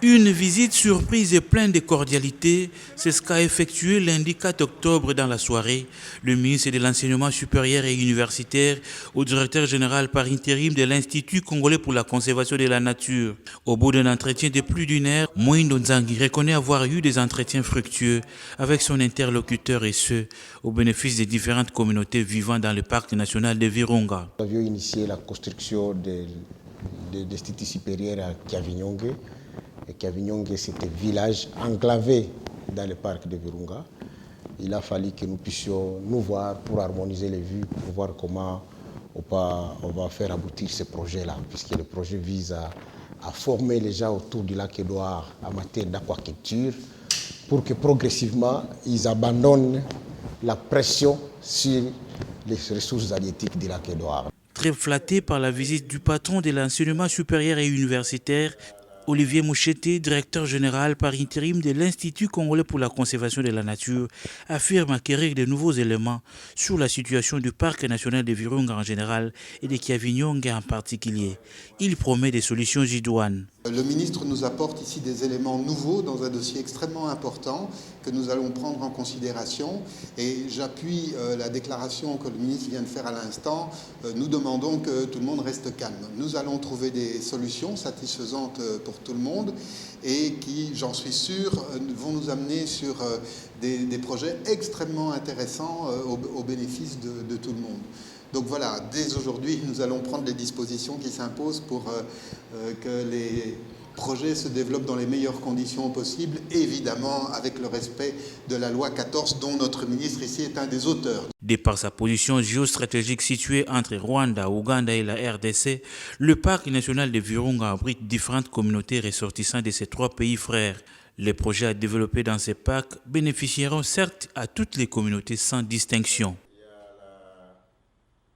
Une visite surprise et pleine de cordialité, c'est ce qu'a effectué lundi 4 octobre dans la soirée le ministre de l'Enseignement supérieur et universitaire au directeur général par intérim de l'Institut congolais pour la conservation de la nature. Au bout d'un entretien de plus d'une heure, Moïndo Nzangi reconnaît avoir eu des entretiens fructueux avec son interlocuteur et ce, au bénéfice des différentes communautés vivant dans le parc national de Virunga. Nous avions initié la construction de l'Institut supérieur à Kiavinyonge. Et Kiavinyonge, c'était un village enclavé dans le parc de Virunga. Il a fallu que nous puissions nous voir pour harmoniser les vues, pour voir comment on va faire aboutir ce projet-là, puisque le projet vise à former les gens autour du lac Édouard en matière d'aquaculture pour que progressivement, ils abandonnent la pression sur les ressources halieutiques du lac Édouard. Très flatté par la visite du patron de l'enseignement supérieur et universitaire, Olivier Moucheté, directeur général par intérim de l'Institut congolais pour la conservation de la nature, affirme acquérir de nouveaux éléments sur la situation du parc national de Virunga en général et de Kiavinyonge en particulier. Il promet des solutions idoines. Le ministre nous apporte ici des éléments nouveaux dans un dossier extrêmement important que nous allons prendre en considération et j'appuie la déclaration que le ministre vient de faire à l'instant. Nous demandons que tout le monde reste calme. Nous allons trouver des solutions satisfaisantes pour tout le monde et qui, j'en suis sûr, vont nous amener sur des projets extrêmement intéressants au bénéfice de tout le monde. Donc voilà, dès aujourd'hui, nous allons prendre les dispositions qui s'imposent pour que les projets se développent dans les meilleures conditions possibles, évidemment avec le respect de la loi 14 dont notre ministre ici est un des auteurs. De par sa position géostratégique située entre Rwanda, Ouganda et la RDC, le parc national de Virunga abrite différentes communautés ressortissant de ces trois pays frères. Les projets à développer dans ces parcs bénéficieront certes à toutes les communautés sans distinction.